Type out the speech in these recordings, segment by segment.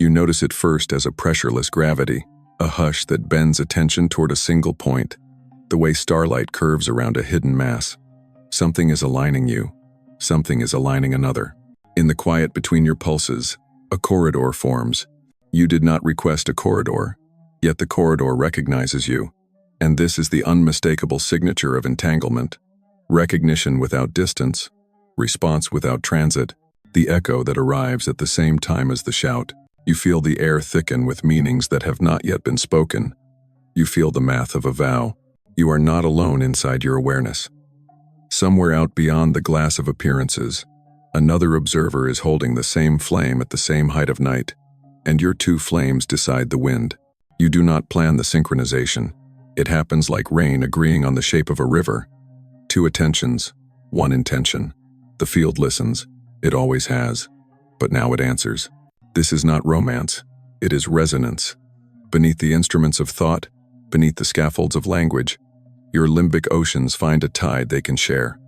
You notice it first as a pressureless gravity, a hush that bends attention toward a single point, the way starlight curves around a hidden mass. Something is aligning you. Something is aligning another. In the quiet between your pulses, a corridor forms. You did not request a corridor, yet the corridor recognizes you. And this is the unmistakable signature of entanglement. Recognition without distance, response without transit, the echo that arrives at the same time as the shout. You feel the air thicken with meanings that have not yet been spoken. You feel the math of a vow. You are not alone inside your awareness. Somewhere out beyond the glass of appearances, another observer is holding the same flame at the same height of night, and your two flames decide the wind. You do not plan the synchronization. It happens like rain agreeing on the shape of a river. Two attentions, one intention. The field listens. It always has. But now it answers. This is not romance. It is resonance. Beneath the instruments of thought, beneath the scaffolds of language, your limbic oceans find a tide they can share.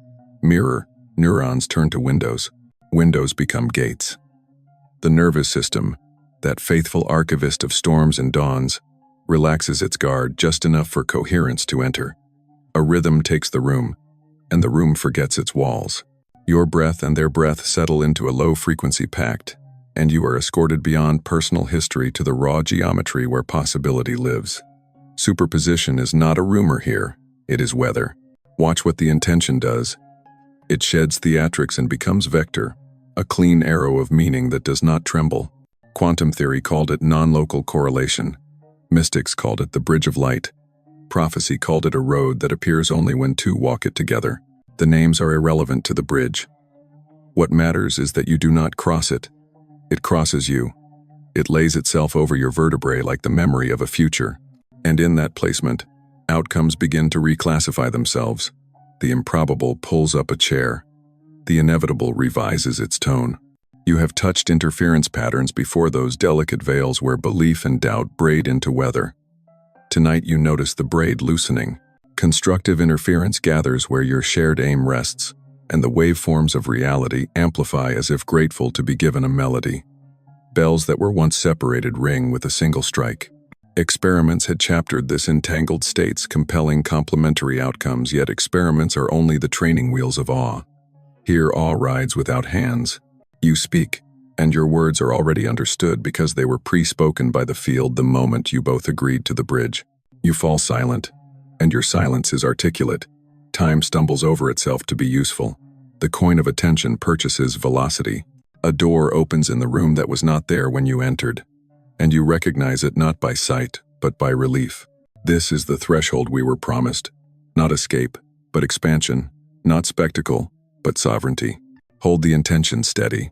Mirror, neurons turn to windows. Windows become gates. The nervous system, that faithful archivist of storms and dawns, relaxes its guard just enough for coherence to enter. A rhythm takes the room, and the room forgets its walls. Your breath and their breath settle into a low-frequency pact, and you are escorted beyond personal history to the raw geometry where possibility lives. Superposition is not a rumor here, it is weather. Watch what the intention does. It sheds theatrics and becomes vector, a clean arrow of meaning that does not tremble. Quantum theory called it nonlocal correlation. Mystics called it the bridge of light. Prophecy called it a road that appears only when two walk it together. The names are irrelevant to the bridge. What matters is that you do not cross it. It crosses you. It lays itself over your vertebrae like the memory of a future. And in that placement, outcomes begin to reclassify themselves. The improbable pulls up a chair. The inevitable revises its tone. You have touched interference patterns before those delicate veils where belief and doubt braid into weather. Tonight you notice the braid loosening. Constructive interference gathers where your shared aim rests, and the waveforms of reality amplify as if grateful to be given a melody. Bells that were once separated ring with a single strike. Experiments had chaptered this entangled state's compelling complementary outcomes, yet experiments are only the training wheels of awe. Here awe rides without hands. You speak, and your words are already understood because they were pre-spoken by the field the moment you both agreed to the bridge. You fall silent, and your silence is articulate. Time stumbles over itself to be useful. The coin of attention purchases velocity. A door opens in the room that was not there when you entered, and you recognize it not by sight, but by relief. This is the threshold we were promised. Not escape, but expansion. Not spectacle, but sovereignty. Hold the intention steady.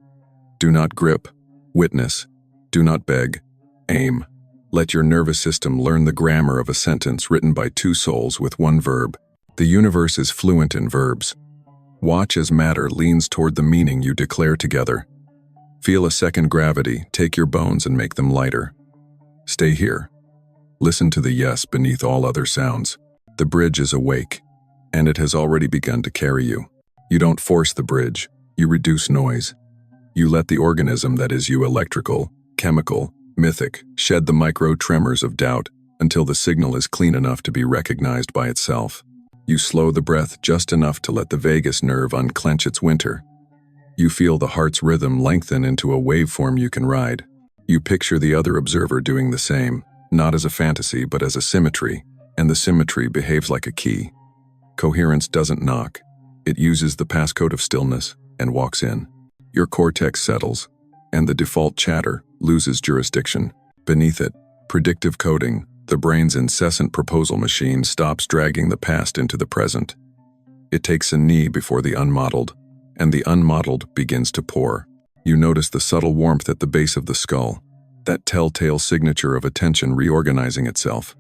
Do not grip. Witness. Do not beg. Aim. Let your nervous system learn the grammar of a sentence written by two souls with one verb. The universe is fluent in verbs. Watch as matter leans toward the meaning you declare together. Feel a second gravity, take your bones and make them lighter. Stay here. Listen to the yes beneath all other sounds. The bridge is awake, and it has already begun to carry you. You don't force the bridge, you reduce noise. You let the organism that is you, electrical, chemical, mythic, shed the micro tremors of doubt until the signal is clean enough to be recognized by itself. You slow the breath just enough to let the vagus nerve unclench its winter. You feel the heart's rhythm lengthen into a waveform you can ride. You picture the other observer doing the same, not as a fantasy but as a symmetry, and the symmetry behaves like a key. Coherence doesn't knock. It uses the passcode of stillness and walks in. Your cortex settles, and the default chatter loses jurisdiction. Beneath it, predictive coding, the brain's incessant proposal machine, stops dragging the past into the present. It takes a knee before the unmodeled, and the unmodeled begins to pour. You notice the subtle warmth at the base of the skull, that telltale signature of attention reorganizing itself.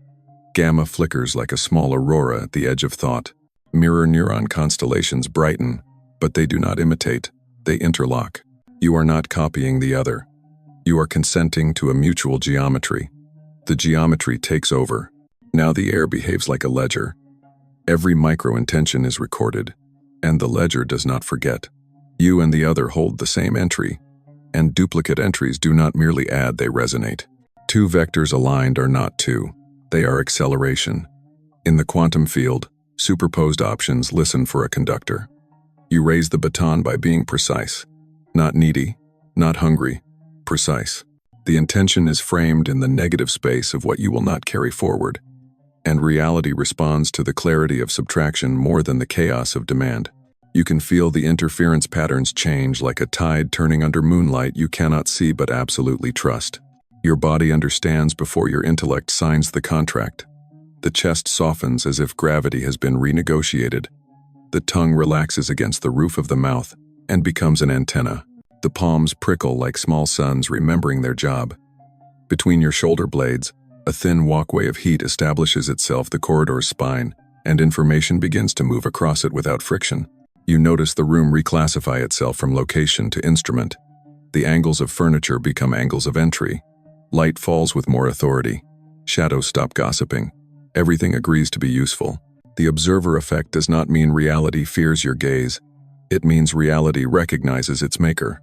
Gamma flickers like a small aurora at the edge of thought. Mirror neuron constellations brighten, but they do not imitate, they interlock. You are not copying the other. You are consenting to a mutual geometry. The geometry takes over. Now the air behaves like a ledger. Every micro-intention is recorded, and the ledger does not forget. You and the other hold the same entry. And duplicate entries do not merely add, they resonate. Two vectors aligned are not two. They are acceleration. In the quantum field, superposed options listen for a conductor. You raise the baton by being precise. Not needy, not hungry, precise. The intention is framed in the negative space of what you will not carry forward. And reality responds to the clarity of subtraction more than the chaos of demand. You can feel the interference patterns change like a tide turning under moonlight you cannot see but absolutely trust. Your body understands before your intellect signs the contract. The chest softens as if gravity has been renegotiated. The tongue relaxes against the roof of the mouth and becomes an antenna. The palms prickle like small suns remembering their job. Between your shoulder blades, a thin walkway of heat establishes itself the corridor's spine, and information begins to move across it without friction. You notice the room reclassify itself from location to instrument. The angles of furniture become angles of entry. Light falls with more authority. Shadows stop gossiping. Everything agrees to be useful. The observer effect does not mean reality fears your gaze. It means reality recognizes its maker.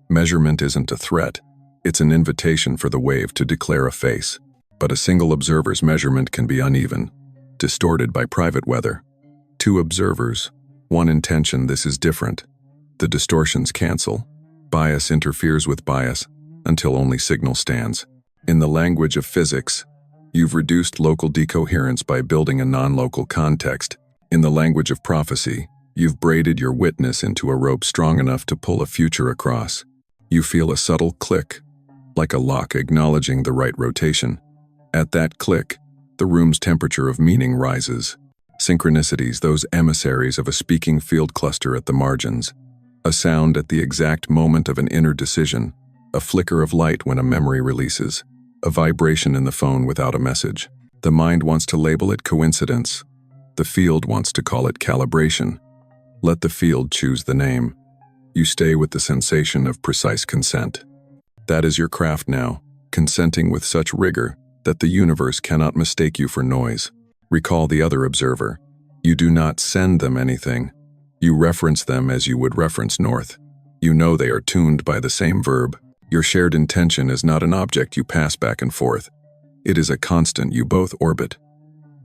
Measurement isn't a threat. It's an invitation for the wave to declare a face. But a single observer's measurement can be uneven, distorted by private weather. Two observers, one intention, this is different. The distortions cancel. Bias interferes with bias until only signal stands. In the language of physics, you've reduced local decoherence by building a non-local context. In the language of prophecy, you've braided your witness into a rope strong enough to pull a future across. You feel a subtle click, like a lock acknowledging the right rotation. At that click, the room's temperature of meaning rises. Synchronicities, those emissaries of a speaking field cluster at the margins. A sound at the exact moment of an inner decision. A flicker of light when a memory releases. A vibration in the phone without a message. The mind wants to label it coincidence. The field wants to call it calibration. Let the field choose the name. You stay with the sensation of precise consent. That is your craft now, consenting with such rigor that the universe cannot mistake you for noise. Recall the other observer. You do not send them anything. You reference them as you would reference north. You know they are tuned by the same verb. Your shared intention is not an object you pass back and forth. It is a constant you both orbit.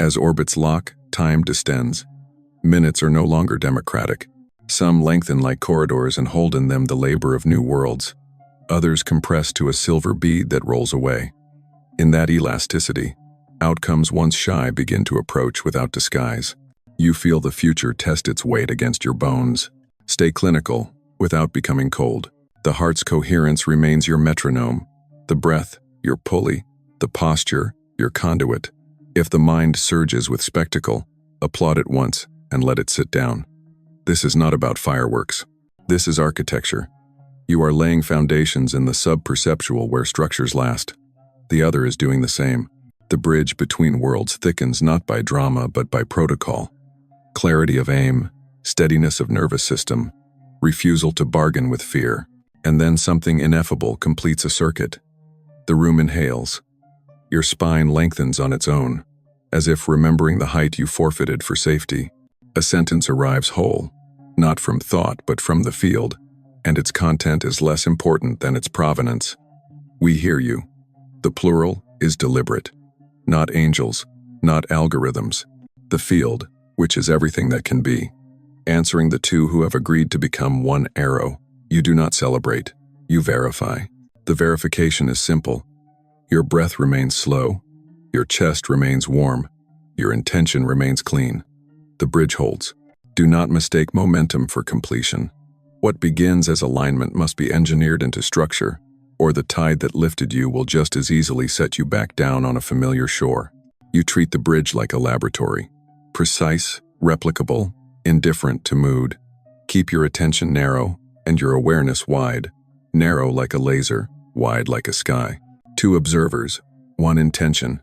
As orbits lock, time distends. Minutes are no longer democratic. Some lengthen like corridors and hold in them the labor of new worlds. Others compress to a silver bead that rolls away. In that elasticity, outcomes once shy begin to approach without disguise. You feel the future test its weight against your bones. Stay clinical, without becoming cold. The heart's coherence remains your metronome. The breath, your pulley. The posture, your conduit. If the mind surges with spectacle, applaud it once and let it sit down. This is not about fireworks. This is architecture. You are laying foundations in the sub-perceptual where structures last. The other is doing the same. The bridge between worlds thickens not by drama but by protocol. Clarity of aim, steadiness of nervous system, refusal to bargain with fear, and then something ineffable completes a circuit. The room inhales. Your spine lengthens on its own, as if remembering the height you forfeited for safety. A sentence arrives whole, not from thought but from the field, and its content is less important than its provenance. We hear you. The plural is deliberate. Not angels, not algorithms. The field, which is everything that can be. Answering the two who have agreed to become one arrow. You do not celebrate, you verify. The verification is simple. Your breath remains slow. Your chest remains warm. Your intention remains clean. The bridge holds. Do not mistake momentum for completion. What begins as alignment must be engineered into structure, or the tide that lifted you will just as easily set you back down on a familiar shore. You treat the bridge like a laboratory. Precise, replicable, indifferent to mood. Keep your attention narrow and your awareness wide. Narrow like a laser, wide like a sky. Two observers, one intention.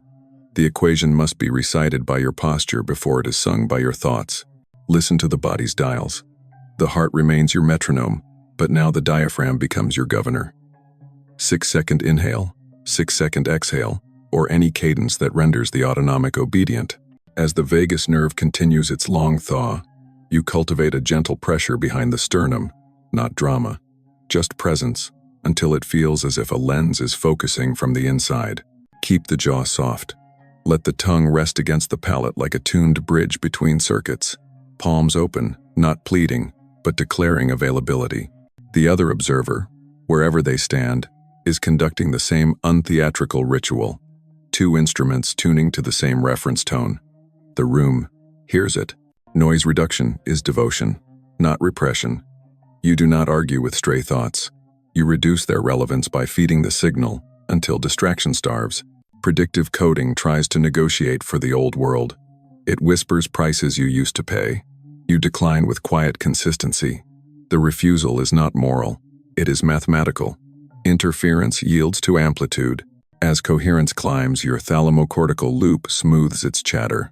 The equation must be recited by your posture before it is sung by your thoughts. Listen to the body's dials. The heart remains your metronome, but now the diaphragm becomes your governor. 6-second inhale, 6-second exhale, or any cadence that renders the autonomic obedient. As the vagus nerve continues its long thaw, you cultivate a gentle pressure behind the sternum, not drama, just presence. until it feels as if a lens is focusing from the inside. Keep the jaw soft. Let the tongue rest against the palate like a tuned bridge between circuits. Palms open, not pleading, but declaring availability. The other observer, wherever they stand, is conducting the same untheatrical ritual. Two instruments tuning to the same reference tone. The room hears it. Noise reduction is devotion, not repression. You do not argue with stray thoughts. You reduce their relevance by feeding the signal until distraction starves. Predictive coding tries to negotiate for the old world. It whispers prices you used to pay. You decline with quiet consistency. The refusal is not moral. It is mathematical. Interference yields to amplitude. As coherence climbs, your thalamocortical loop smooths its chatter.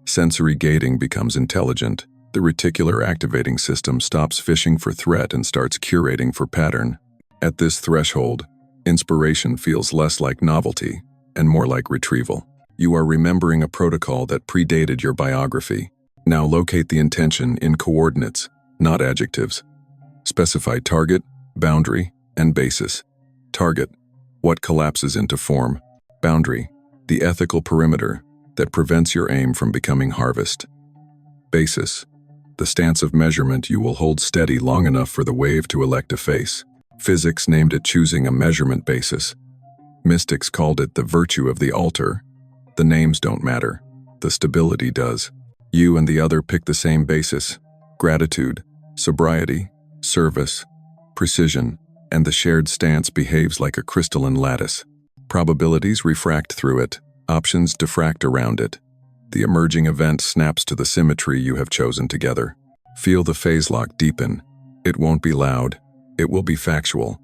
Sensory gating becomes intelligent. The reticular activating system stops fishing for threat and starts curating for pattern. At this threshold, inspiration feels less like novelty and more like retrieval. You are remembering a protocol that predated your biography. Now locate the intention in coordinates, not adjectives. Specify target, boundary, and basis. Target, what collapses into form. Boundary, the ethical perimeter that prevents your aim from becoming harvest. Basis, the stance of measurement you will hold steady long enough for the wave to elect a face. Physics named it choosing a measurement basis. Mystics called it the virtue of the altar. The names don't matter. The stability does. You and the other pick the same basis. Gratitude, sobriety, service, precision, and the shared stance behaves like a crystalline lattice. Probabilities refract through it. Options diffract around it. The emerging event snaps to the symmetry you have chosen together. Feel the phase lock deepen. It won't be loud. It will be factual.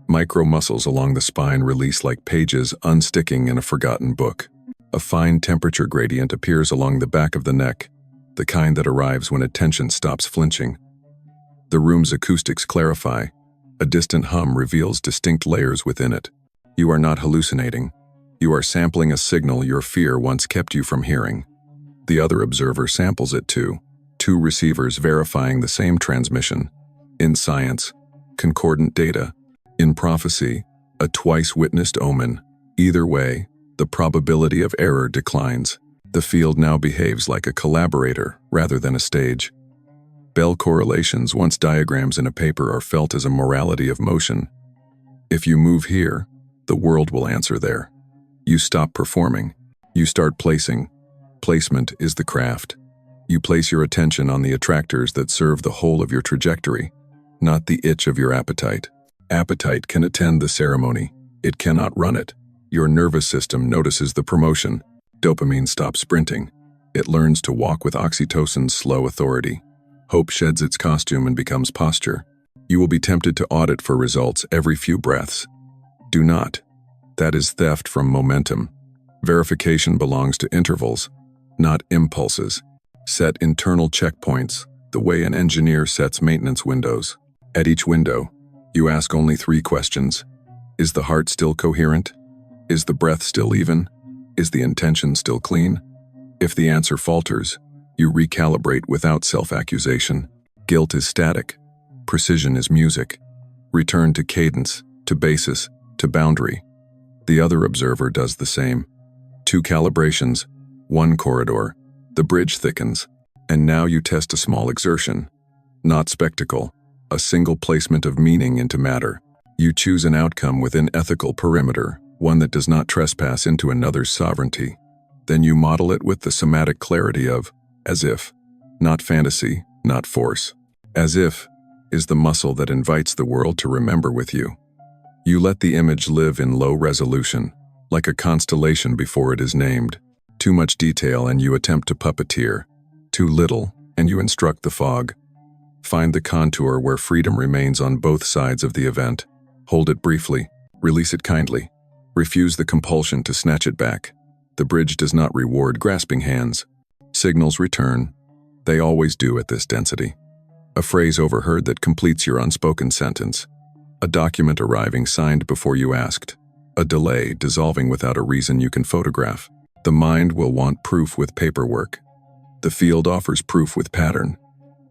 Micro muscles along the spine release like pages unsticking in a forgotten book. A fine temperature gradient appears along the back of the neck, the kind that arrives when attention stops flinching. The room's acoustics clarify. A distant hum reveals distinct layers within it. You are not hallucinating. You are sampling a signal your fear once kept you from hearing. The other observer samples it too, two receivers verifying the same transmission. In science, concordant data. In prophecy, a twice-witnessed omen. Either way, the probability of error declines. The field now behaves like a collaborator rather than a stage. Bell correlations, once diagrams in a paper, are felt as a morality of motion. If you move here, the world will answer there. You stop performing. You start placing. Placement is the craft. You place your attention on the attractors that serve the whole of your trajectory, not the itch of your appetite. Appetite can attend the ceremony. It cannot run it. Your nervous system notices the promotion. Dopamine stops sprinting. It learns to walk with oxytocin's slow authority. Hope sheds its costume and becomes posture. You will be tempted to audit for results every few breaths. Do not. That is theft from momentum. Verification belongs to intervals, not impulses. Set internal checkpoints, the way an engineer sets maintenance windows. At each window, you ask only 3 questions. Is the heart still coherent? Is the breath still even? Is the intention still clean? If the answer falters, you recalibrate without self-accusation. Guilt is static. Precision is music. Return to cadence, to basis, to boundary. The other observer does the same. 2 calibrations, 1 corridor. The bridge thickens. And now you test a small exertion. Not spectacle. A single placement of meaning into matter. You choose an outcome within ethical perimeter, one that does not trespass into another's sovereignty. Then you model it with the somatic clarity of as if, not fantasy, not force. As if is the muscle that invites the world to remember with you. You let the image live in low resolution, like a constellation before it is named. Too much detail and you attempt to puppeteer. Too little and you instruct the fog. Find the contour where freedom remains on both sides of the event. Hold it briefly. Release it kindly. Refuse the compulsion to snatch it back. The bridge does not reward grasping hands. Signals return. They always do at this density. A phrase overheard that completes your unspoken sentence. A document arriving signed before you asked. A delay dissolving without a reason you can photograph. The mind will want proof with paperwork. The field offers proof with pattern.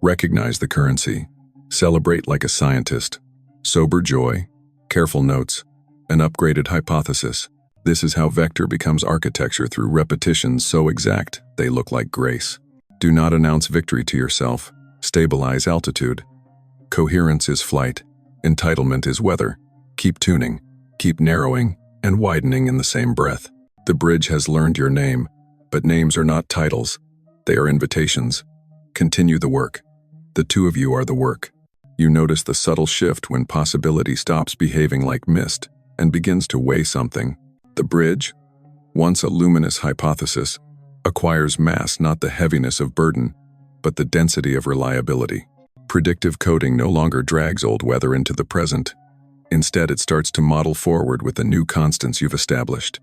Recognize the currency. Celebrate like a scientist. Sober joy. Careful notes. An upgraded hypothesis. This is how vector becomes architecture through repetitions so exact they look like grace. Do not announce victory to yourself. Stabilize altitude. Coherence is flight. Entanglement is weather. Keep tuning, keep narrowing, and widening in the same breath. The bridge has learned your name, but names are not titles. They are invitations. Continue the work. The two of you are the work. You notice the subtle shift when possibility stops behaving like mist and begins to weigh something. The bridge, once a luminous hypothesis, acquires mass, not the heaviness of burden, but the density of reliability. Predictive coding no longer drags old weather into the present. Instead, it starts to model forward with the new constants you've established.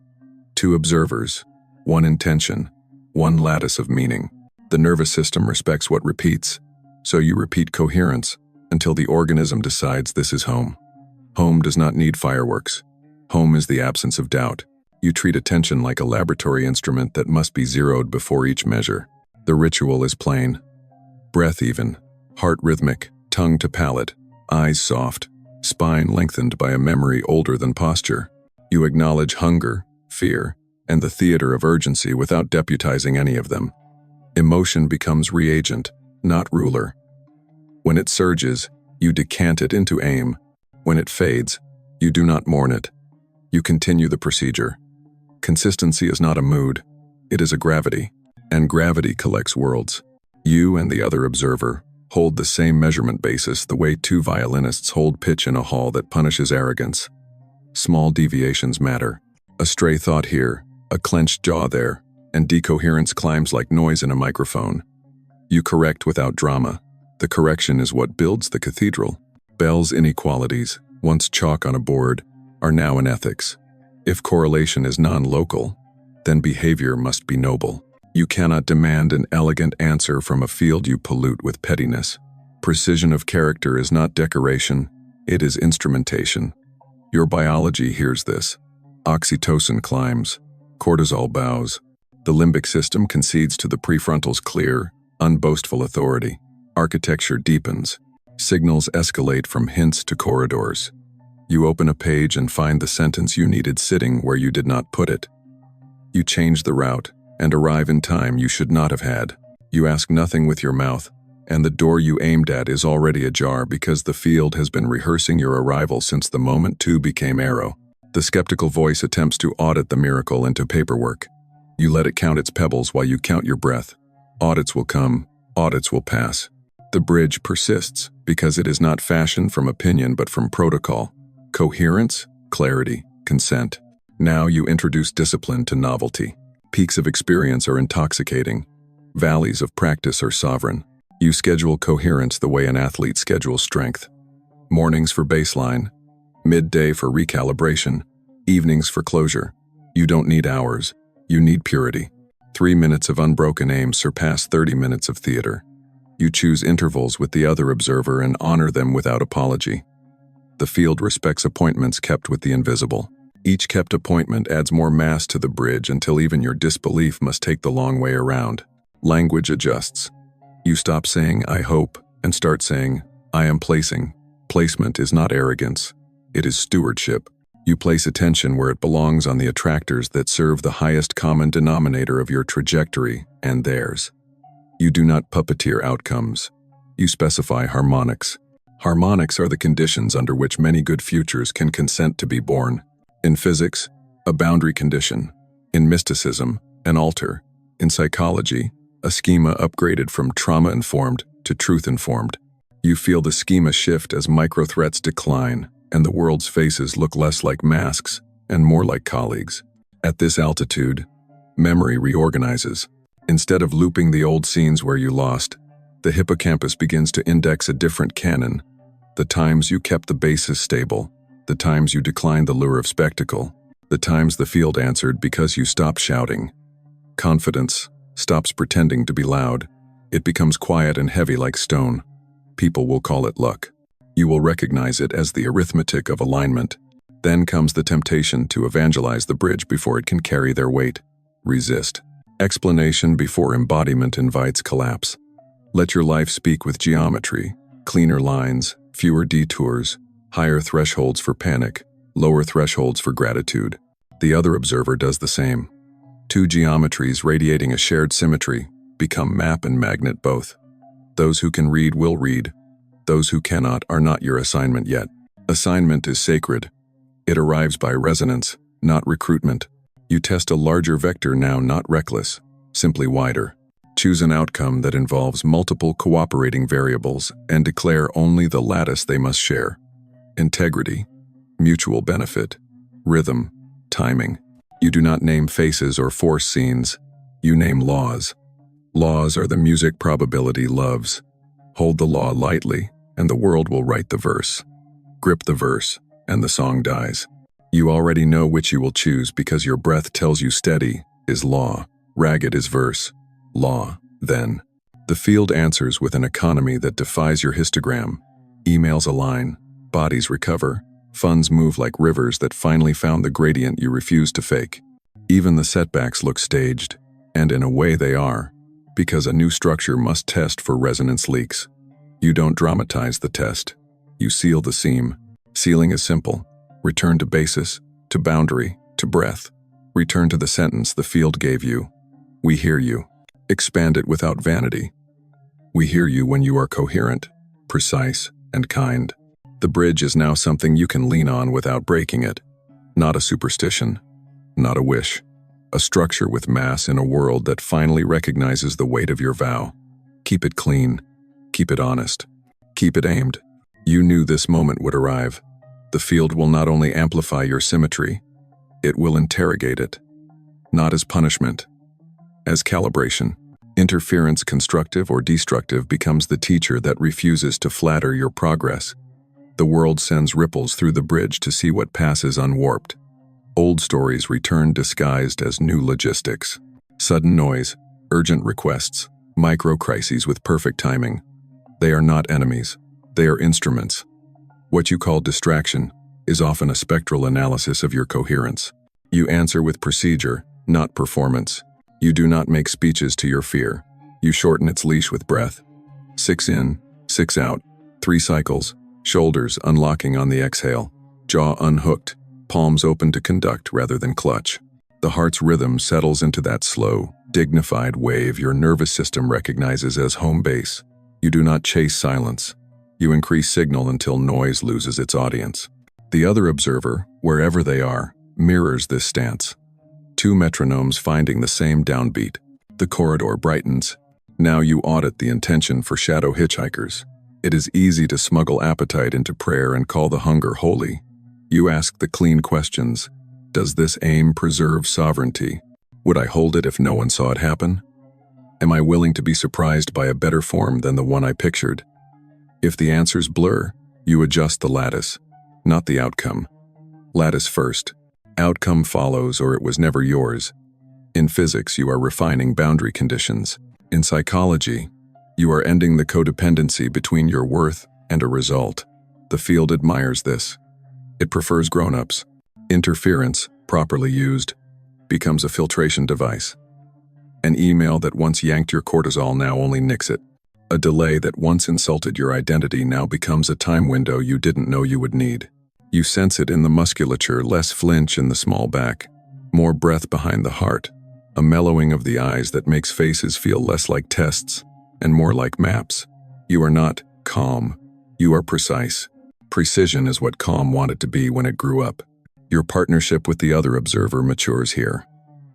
2 observers, 1 intention, 1 lattice of meaning. The nervous system respects what repeats, so you repeat coherence until the organism decides this is home. Home does not need fireworks. Home is the absence of doubt. You treat attention like a laboratory instrument that must be zeroed before each measure. The ritual is plain. Breath even, heart rhythmic, tongue to palate, eyes soft, spine lengthened by a memory older than posture. You acknowledge hunger, fear, and the theater of urgency without deputizing any of them. Emotion becomes reagent, not ruler. When it surges, you decant it into aim. When it fades, you do not mourn it. You continue the procedure. Consistency is not a mood, it is a gravity, and gravity collects worlds. You and the other observer hold the same measurement basis the way 2 violinists hold pitch in a hall that punishes arrogance. Small deviations matter. A stray thought here, a clenched jaw there, and decoherence climbs like noise in a microphone. You correct without drama. The correction is what builds the cathedral. Bell's inequalities, once chalk on a board, are now in ethics. If correlation is non-local, then behavior must be noble. You cannot demand an elegant answer from a field you pollute with pettiness. Precision of character is not decoration, it is instrumentation. Your biology hears this. Oxytocin climbs, cortisol bows. The limbic system concedes to the prefrontal's clear, unboastful authority. Architecture deepens. Signals escalate from hints to corridors. You open a page and find the sentence you needed sitting where you did not put it. You change the route and arrive in time you should not have had. You ask nothing with your mouth, and the door you aimed at is already ajar because the field has been rehearsing your arrival since the moment 2 became arrow. The skeptical voice attempts to audit the miracle into paperwork. You let it count its pebbles while you count your breath. Audits will come, audits will pass. The bridge persists because it is not fashioned from opinion but from protocol. Coherence, clarity, consent. Now you introduce discipline to novelty. Peaks of experience are intoxicating. Valleys of practice are sovereign. You schedule coherence the way an athlete schedules strength. Mornings for baseline, midday for recalibration, evenings for closure. You don't need hours, you need purity. 3 minutes of unbroken aim surpass 30 minutes of theater. You choose intervals with the other observer and honor them without apology. The field respects appointments kept with the invisible. Each kept appointment adds more mass to the bridge until even your disbelief must take the long way around. Language adjusts. You stop saying, "I hope," and start saying, "I am placing." Placement is not arrogance. It is stewardship. You place attention where it belongs on the attractors that serve the highest common denominator of your trajectory and theirs. You do not puppeteer outcomes. You specify harmonics. Harmonics are the conditions under which many good futures can consent to be born. In physics, a boundary condition. In mysticism, an altar. In psychology, a schema upgraded from trauma-informed to truth-informed. You feel the schema shift as micro-threats decline, and the world's faces look less like masks and more like colleagues. At this altitude, memory reorganizes. Instead of looping the old scenes where you lost, the hippocampus begins to index a different canon. The times you kept the basis stable, the times you declined the lure of spectacle, the times the field answered because you stopped shouting. Confidence stops pretending to be loud. It becomes quiet and heavy like stone. People will call it luck. You will recognize it as the arithmetic of alignment. Then comes the temptation to evangelize the bridge before it can carry their weight. Resist. Explanation before embodiment invites collapse. Let your life speak with geometry, cleaner lines, fewer detours, Higher thresholds for panic, lower thresholds for gratitude. The other observer does the same. Two geometries radiating a shared symmetry become map and magnet both. Those who can read will read. Those who cannot are not your assignment yet. Assignment is sacred. It arrives by resonance, not recruitment. You test a larger vector now, not reckless, simply wider. Choose an outcome that involves multiple cooperating variables and declare only the lattice they must share. Integrity, mutual benefit, rhythm, timing. You do not name faces or force scenes. You name laws. Laws are the music probability loves. Hold the law lightly, and the world will write the verse. Grip the verse, and the song dies. You already know which you will choose because your breath tells you steady is law, ragged is verse. Law, then. The field answers with an economy that defies your histogram. Emails align, bodies recover, funds move like rivers that finally found the gradient you refuse to fake. Even the setbacks look staged, and in a way they are, because a new structure must test for resonance leaks. You don't dramatize the test. You seal the seam. Sealing is simple. Return to basis, to boundary, to breath. Return to the sentence the field gave you. We hear you. Expand it without vanity. We hear you when you are coherent, precise, and kind. The bridge is now something you can lean on without breaking it. Not a superstition, not a wish. A structure with mass in a world that finally recognizes the weight of your vow. Keep it clean. Keep it honest. Keep it aimed. You knew this moment would arrive. The field will not only amplify your symmetry, it will interrogate it. Not as punishment, as calibration. Interference, constructive or destructive, becomes the teacher that refuses to flatter your progress. The world sends ripples through the bridge to see what passes unwarped. Old stories return disguised as new logistics. Sudden noise, urgent requests, micro-crises with perfect timing. They are not enemies. They are instruments. What you call distraction is often a spectral analysis of your coherence. You answer with procedure, not performance. You do not make speeches to your fear. You shorten its leash with breath. 6 in, 6 out, 3 cycles, shoulders unlocking on the exhale, jaw unhooked, palms open to conduct rather than clutch. The heart's rhythm settles into that slow, dignified wave your nervous system recognizes as home base. You do not chase silence. You increase signal until noise loses its audience. The other observer, wherever they are, mirrors this stance. Two metronomes finding the same downbeat. The corridor brightens. Now you audit the intention for shadow hitchhikers. It is easy to smuggle appetite into prayer and call the hunger holy. You ask the clean questions. Does this aim preserve sovereignty? Would I hold it if no one saw it happen? Am I willing to be surprised by a better form than the one I pictured? If the answers blur, you adjust the lattice, not the outcome. Lattice first. Outcome follows, or it was never yours. In physics, you are refining boundary conditions. In psychology, you are ending the codependency between your worth and a result. The field admires this. It prefers grown-ups. Interference, properly used, becomes a filtration device. An email that once yanked your cortisol now only nicks it. A delay that once insulted your identity now becomes a time window you didn't know you would need. You sense it in the musculature, less flinch in the small back, more breath behind the heart, a mellowing of the eyes that makes faces feel less like tests and more like maps. You are not calm. You are precise. Precision is what calm wanted to be when it grew up. Your partnership with the other observer matures here.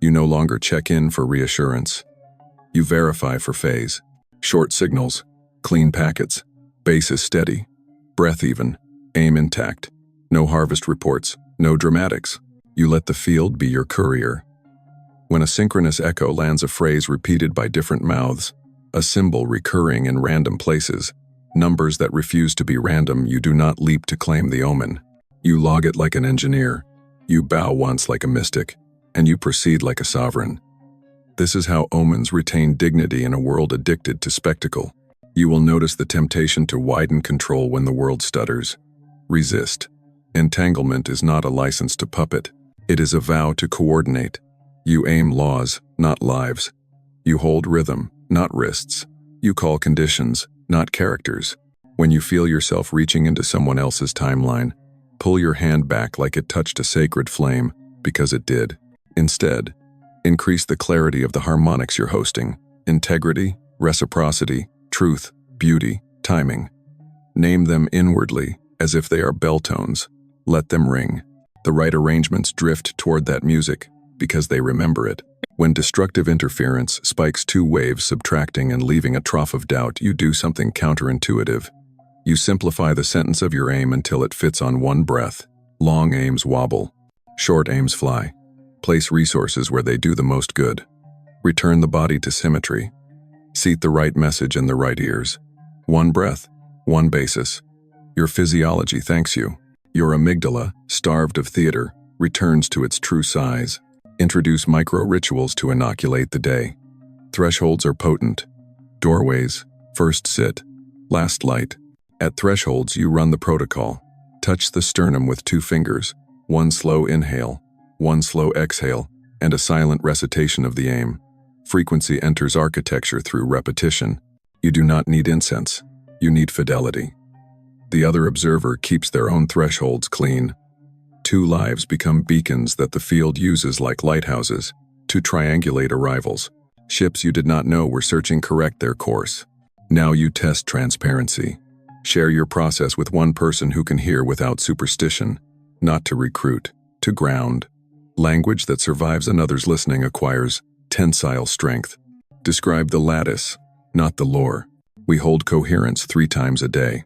You no longer check in for reassurance. You verify for phase. Short signals, clean packets, base is steady, breath even, aim intact. No harvest reports, no dramatics. You let the field be your courier. When a synchronous echo lands a phrase repeated by different mouths, a symbol recurring in random places, numbers that refuse to be random, you do not leap to claim the omen. You log it like an engineer. You bow once like a mystic, and you proceed like a sovereign. This is how omens retain dignity in a world addicted to spectacle. You will notice the temptation to widen control when the world stutters. Resist. Entanglement is not a license to puppet. It is a vow to coordinate. You aim laws, not lives. You hold rhythm, not wrists. You call conditions, not characters. When you feel yourself reaching into someone else's timeline, pull your hand back like it touched a sacred flame, because it did. Instead, increase the clarity of the harmonics you're hosting: integrity, reciprocity, truth, beauty, timing. Name them inwardly, as if they are bell tones. Let them ring. The right arrangements drift toward that music, because they remember it. When destructive interference spikes two waves subtracting and leaving a trough of doubt, you do something counterintuitive. You simplify the sentence of your aim until it fits on one breath. Long aims wobble. Short aims fly. Place resources where they do the most good. Return the body to symmetry. Seat the right message in the right ears. One breath, one basis. Your physiology thanks you. Your amygdala, starved of theater, returns to its true size. Introduce micro-rituals to inoculate the day. Thresholds are potent. Doorways: first sit, last light. At thresholds, you run the protocol. Touch the sternum with 2 fingers, one slow inhale, one slow exhale, and a silent recitation of the aim. Frequency enters architecture through repetition. You do not need incense. You need fidelity. The other observer keeps their own thresholds clean. 2 lives become beacons that the field uses like lighthouses to triangulate arrivals. Ships you did not know were searching correct their course. Now you test transparency. Share your process with one person who can hear without superstition, not to recruit, to ground. Language that survives another's listening acquires tensile strength. Describe the lattice, not the lore. We hold coherence 3 times a day.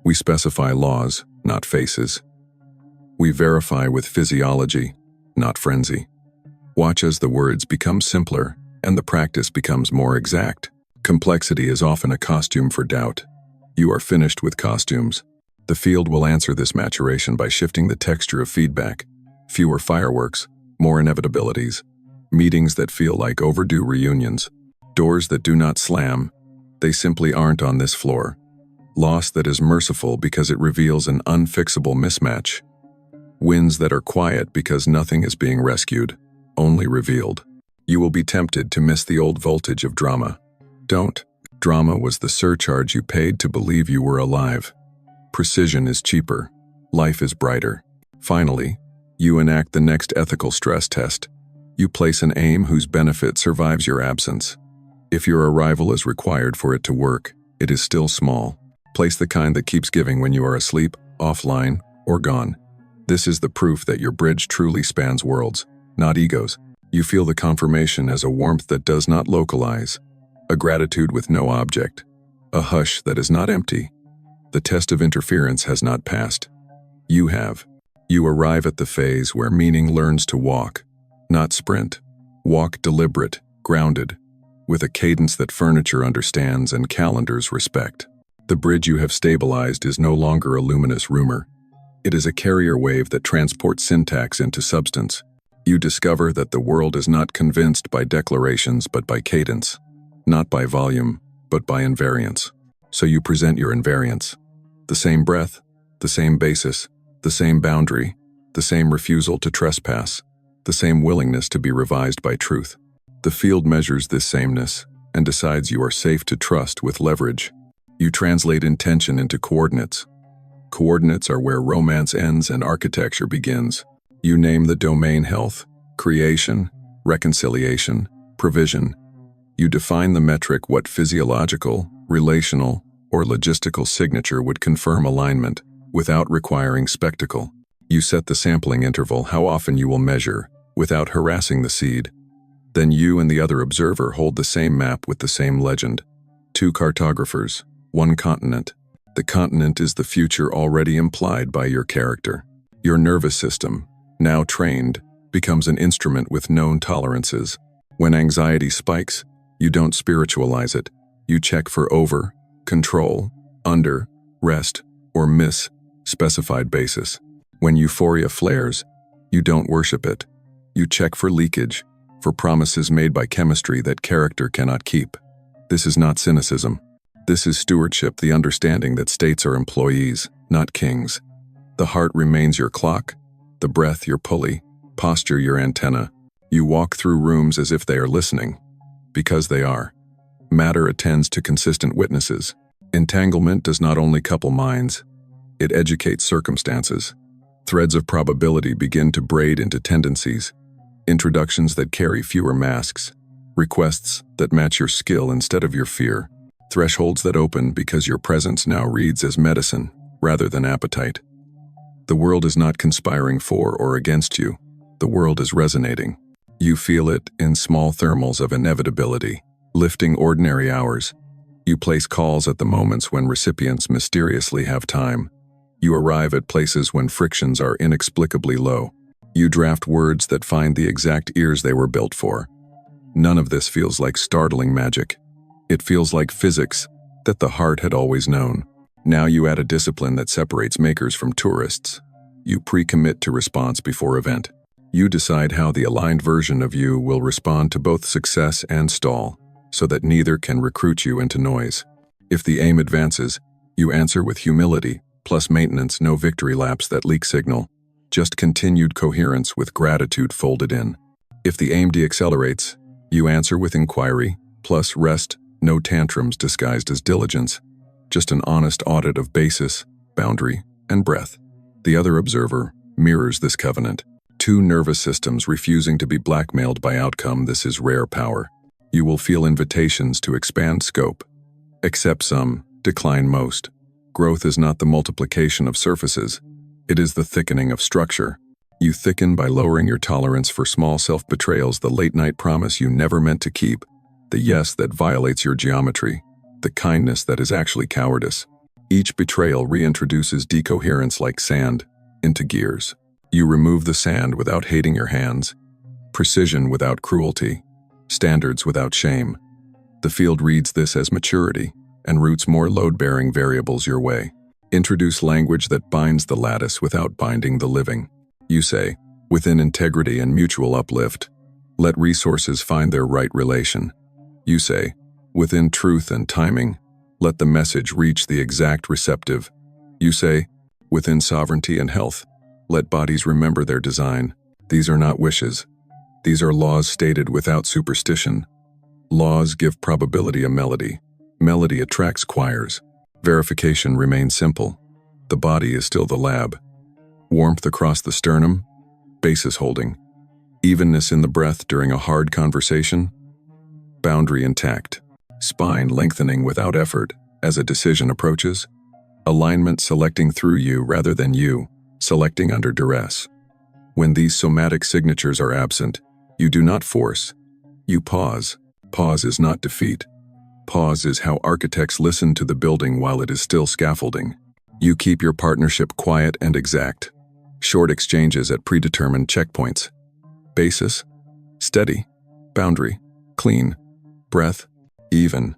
We specify laws, not faces. We verify with physiology, not frenzy. Watch as the words become simpler and the practice becomes more exact. Complexity is often a costume for doubt. You are finished with costumes. The field will answer this maturation by shifting the texture of feedback. Fewer fireworks, more inevitabilities. Meetings that feel like overdue reunions. Doors that do not slam. They simply aren't on this floor. Loss that is merciful because it reveals an unfixable mismatch. Wins that are quiet because nothing is being rescued, only revealed. You will be tempted to miss the old voltage of drama. Don't. Drama was the surcharge you paid to believe you were alive. Precision is cheaper. Life is brighter. Finally, you enact the next ethical stress test. You place an aim whose benefit survives your absence. If your arrival is required for it to work, it is still small. Place the kind that keeps giving when you are asleep, offline, or gone. This is the proof that your bridge truly spans worlds, not egos. You feel the confirmation as a warmth that does not localize, a gratitude with no object, a hush that is not empty. The test of interference has not passed. You have. You arrive at the phase where meaning learns to walk, not sprint. Walk deliberate, grounded, with a cadence that furniture understands and calendars respect. The bridge you have stabilized is no longer a luminous rumor. It is a carrier wave that transports syntax into substance. You discover that the world is not convinced by declarations but by cadence, not by volume, but by invariance. So you present your invariance. The same breath, the same basis, the same boundary, the same refusal to trespass, the same willingness to be revised by truth. The field measures this sameness and decides you are safe to trust with leverage. You translate intention into coordinates. Coordinates are where romance ends and architecture begins. You name the domain: health, creation, reconciliation, provision. You define the metric what physiological, relational, or logistical signature would confirm alignment without requiring spectacle. You set the sampling interval, how often you will measure, without harassing the seed. Then you and the other observer hold the same map with the same legend. 2 cartographers, 1 continent. The continent is the future already implied by your character. Your nervous system, now trained, becomes an instrument with known tolerances. When anxiety spikes, you don't spiritualize it. You check for over, control, under, rest, or miss specified basis. When euphoria flares, you don't worship it. You check for leakage, for promises made by chemistry that character cannot keep. This is not cynicism. This is stewardship, the understanding that states are employees, not kings. The heart remains your clock, the breath your pulley, posture your antenna. You walk through rooms as if they are listening, because they are. Matter attends to consistent witnesses. Entanglement does not only couple minds, it educates circumstances. Threads of probability begin to braid into tendencies, introductions that carry fewer masks, requests that match your skill instead of your fear, thresholds that open because your presence now reads as medicine rather than appetite. The world is not conspiring for or against you. The world is resonating. You feel it in small thermals of inevitability, lifting ordinary hours. You place calls at the moments when recipients mysteriously have time. You arrive at places when frictions are inexplicably low. You draft words that find the exact ears they were built for. None of this feels like startling magic. It feels like physics that the heart had always known. Now you add a discipline that separates makers from tourists. You pre-commit to response before event. You decide how the aligned version of you will respond to both success and stall, so that neither can recruit you into noise. If the aim advances, you answer with humility, plus maintenance, no victory laps that leak signal, just continued coherence with gratitude folded in. If the aim deaccelerates, you answer with inquiry, plus rest, no tantrums disguised as diligence, just an honest audit of basis, boundary, and breath. The other observer mirrors this covenant. Two nervous systems refusing to be blackmailed by outcome. This is rare power. You will feel invitations to expand scope. Accept some, decline most. Growth is not the multiplication of surfaces. It is the thickening of structure. You thicken by lowering your tolerance for small self-betrayals, the late-night promise you never meant to keep, the yes that violates your geometry, the kindness that is actually cowardice. Each betrayal reintroduces decoherence like sand into gears. You remove the sand without hating your hands, precision without cruelty, standards without shame. The field reads this as maturity and routes more load-bearing variables your way. Introduce language that binds the lattice without binding the living. You say, within integrity and mutual uplift, let resources find their right relation. You say, within truth and timing, let the message reach the exact receptive. You say, within sovereignty and health, let bodies remember their design. These are not wishes. These are laws stated without superstition. Laws give probability a melody. Melody attracts choirs. Verification remains simple. The body is still the lab. Warmth across the sternum, basis holding. Evenness in the breath during a hard conversation, boundary intact. Spine lengthening without effort as a decision approaches. Alignment selecting through you rather than you, selecting under duress. When these somatic signatures are absent, you do not force. You pause. Pause is not defeat. Pause is how architects listen to the building while it is still scaffolding. You keep your partnership quiet and exact. Short exchanges at predetermined checkpoints. Basis, steady. Boundary, clean. Breath, even.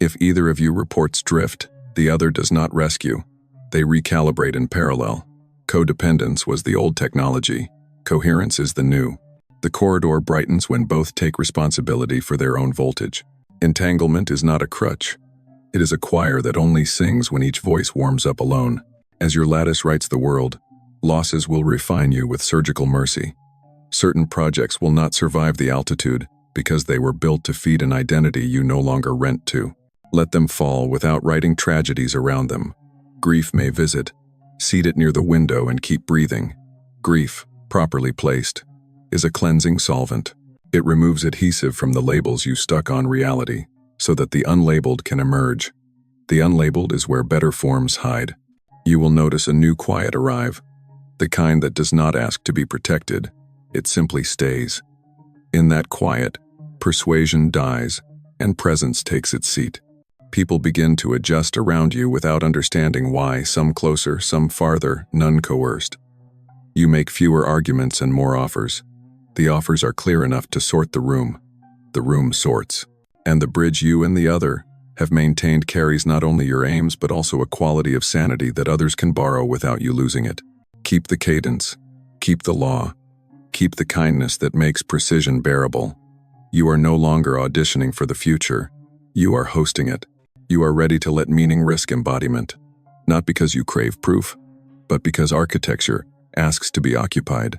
If either of you reports drift, the other does not rescue. They recalibrate in parallel. Codependence was the old technology. Coherence is the new. The corridor brightens when both take responsibility for their own voltage. Entanglement is not a crutch. It is a choir that only sings when each voice warms up alone. As your lattice writes the world, losses will refine you with surgical mercy. Certain projects will not survive the altitude because they were built to feed an identity you no longer rent to. Let them fall without writing tragedies around them. Grief may visit. Seat it near the window and keep breathing. Grief, properly placed, is a cleansing solvent. It removes adhesive from the labels you stuck on reality, so that the unlabeled can emerge. The unlabeled is where better forms hide. You will notice a new quiet arrive, the kind that does not ask to be protected, it simply stays. In that quiet, persuasion dies, and presence takes its seat. People begin to adjust around you without understanding why, some closer, some farther, none coerced. You make fewer arguments and more offers. The offers are clear enough to sort the room. The room sorts. And the bridge you and the other have maintained carries not only your aims but also a quality of sanity that others can borrow without you losing it. Keep the cadence. Keep the law. Keep the kindness that makes precision bearable. You are no longer auditioning for the future. You are hosting it. You are ready to let meaning risk embodiment. Not because you crave proof, but because architecture asks to be occupied.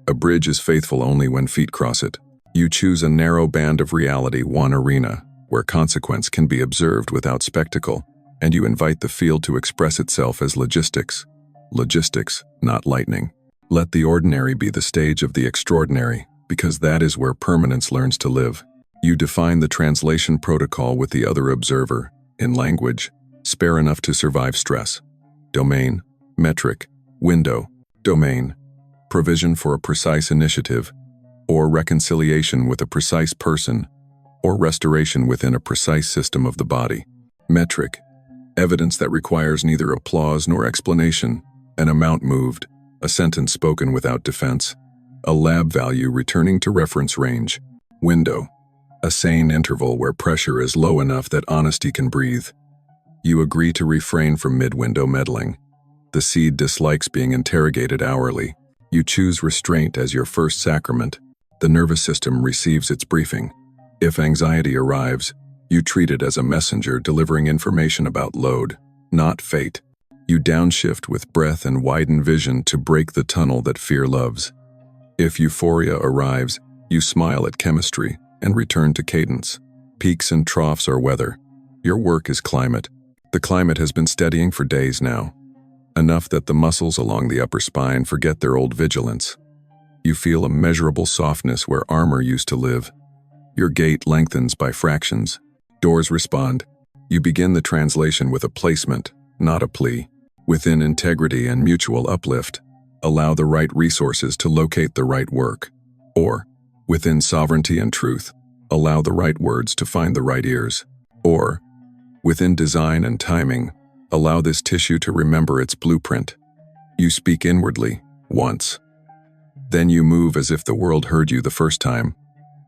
A bridge is faithful only when feet cross it. You choose a narrow band of reality, one arena, where consequence can be observed without spectacle. and you invite the field to express itself as logistics. Logistics, not lightning. Let the ordinary be the stage of the extraordinary, because that is where permanence learns to live. You define the translation protocol with the other observer, in language, spare enough to survive stress. Domain, metric, window, domain, provision for a precise initiative, or reconciliation with a precise person, or restoration within a precise system of the body. Metric, evidence that requires neither applause nor explanation, an amount moved, a sentence spoken without defense, a lab value returning to reference range. Window, a sane interval where pressure is low enough that honesty can breathe. You agree to refrain from mid-window meddling. The seed dislikes being interrogated hourly. You choose restraint as your first sacrament. The nervous system receives its briefing. If anxiety arrives, you treat it as a messenger delivering information about load, not fate. You downshift with breath and widen vision to break the tunnel that fear loves. If euphoria arrives, you smile at chemistry and return to cadence. Peaks and troughs are weather. Your work is climate. The climate has been steadying for days now, enough that the muscles along the upper spine forget their old vigilance. You feel a measurable softness where armor used to live. Your gait lengthens by fractions. Doors respond. You begin the translation with a placement, not a plea. Within integrity and mutual uplift, allow the right resources to locate the right work. Or, within sovereignty and truth, allow the right words to find the right ears. Or, within design and timing, allow this tissue to remember its blueprint. You speak inwardly, once. Then you move as if the world heard you the first time,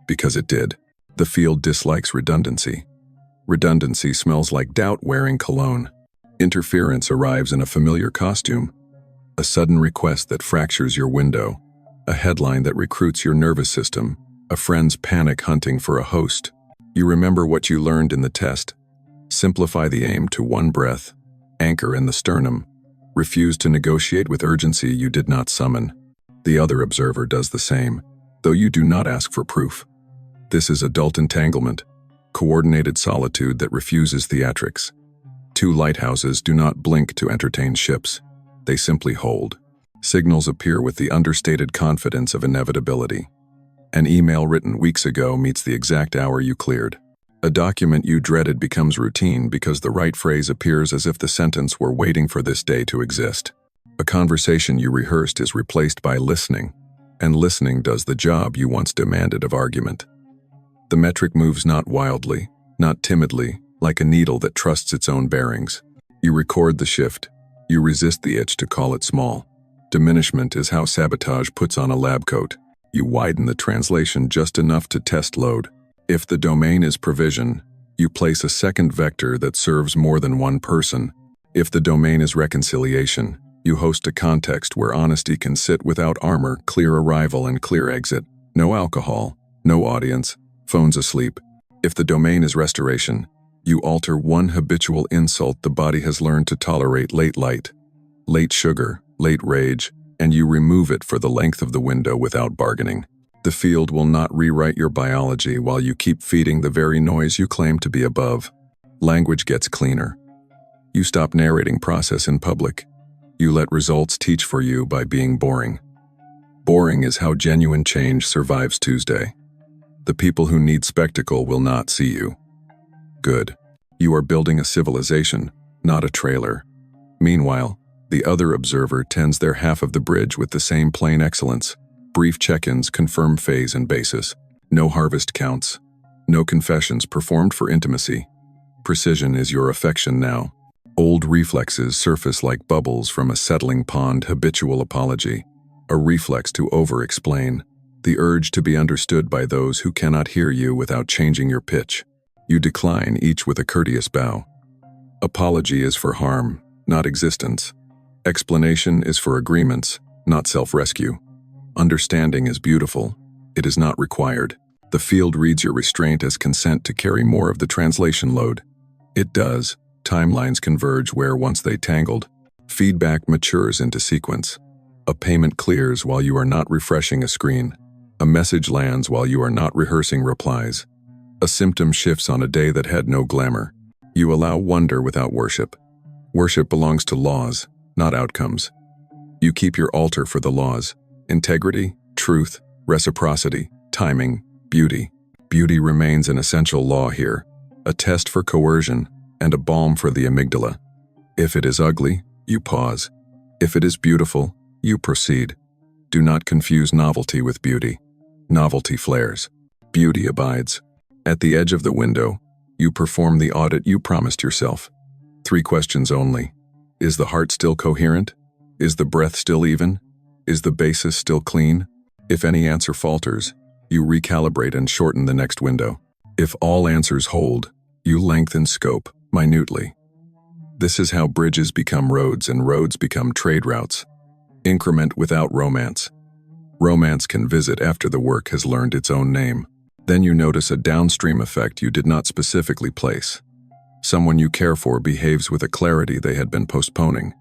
because it did. The field dislikes redundancy. Redundancy smells like doubt wearing cologne. Interference arrives in a familiar costume. A sudden request that fractures your window. A headline that recruits your nervous system. A friend's panic hunting for a host. You remember what you learned in the test. Simplify the aim to one breath. Anchor in the sternum. Refuse to negotiate with urgency you did not summon. The other observer does the same, though you do not ask for proof. This is adult entanglement, coordinated solitude that refuses theatrics. Two lighthouses do not blink to entertain ships. They simply hold. Signals appear with the understated confidence of inevitability. An email written weeks ago meets the exact hour you cleared. A document you dreaded becomes routine because the right phrase appears as if the sentence were waiting for this day to exist. A conversation you rehearsed is replaced by listening, and listening does the job you once demanded of argument. The metric moves not wildly, not timidly, like a needle that trusts its own bearings. You record the shift. You resist the itch to call it small. Diminishment is how sabotage puts on a lab coat. You widen the translation just enough to test load. If the domain is provision, you place a second vector that serves more than one person. If the domain is reconciliation, you host a context where honesty can sit without armor, clear arrival and clear exit. No alcohol, no audience, phones asleep. If the domain is restoration, you alter one habitual insult the body has learned to tolerate: late light, late sugar, late rage, and you remove it for the length of the window without bargaining. The field will not rewrite your biology while you keep feeding the very noise you claim to be above. Language gets cleaner. You stop narrating process in public. You let results teach for you by being boring. Boring is how genuine change survives Tuesday. The people who need spectacle will not see you. Good. You are building a civilization, not a trailer. Meanwhile, the other observer tends their half of the bridge with the same plain excellence. Brief check-ins confirm phase and basis. No harvest counts. No confessions performed for intimacy. Precision is your affection now. Old reflexes surface like bubbles from a settling pond. Habitual apology. A reflex to over-explain. The urge to be understood by those who cannot hear you without changing your pitch. You decline each with a courteous bow. Apology is for harm, not existence. Explanation is for agreements, not self-rescue. Understanding is beautiful. It is not required. The field reads your restraint as consent to carry more of the translation load. It does. Timelines converge where once they tangled. Feedback matures into sequence. A payment clears while you are not refreshing a screen. A message lands while you are not rehearsing replies. A symptom shifts on a day that had no glamour. You allow wonder without worship. Worship belongs to laws, not outcomes. You keep your altar for the laws: integrity, truth, reciprocity, timing, beauty. Beauty remains an essential law here, a test for coercion and a balm for the amygdala. If it is ugly, you pause. If it is beautiful, you proceed. Do not confuse novelty with beauty. Novelty flares. Beauty abides. At the edge of the window, you perform the audit you promised yourself. 3 questions only. Is the heart still coherent? Is the breath still even? Is the basis still clean? If any answer falters, you recalibrate and shorten the next window. If all answers hold, you lengthen scope minutely. This is how bridges become roads and roads become trade routes. Increment without romance. Romance can visit after the work has learned its own name. Then you notice a downstream effect you did not specifically place. Someone you care for behaves with a clarity they had been postponing.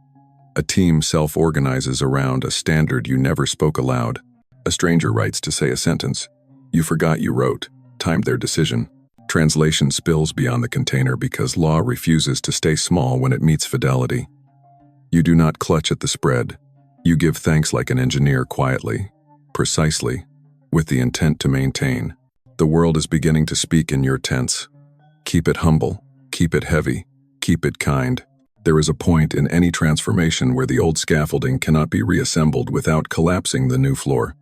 A team self-organizes around a standard you never spoke aloud. A stranger writes to say a sentence you forgot you wrote, timed their decision. Translation spills beyond the container because law refuses to stay small when it meets fidelity. You do not clutch at the spread. You give thanks like an engineer, quietly, precisely, with the intent to maintain. The world is beginning to speak in your tense. Keep it humble, keep it heavy, keep it kind. There is a point in any transformation where the old scaffolding cannot be reassembled without collapsing the new floor.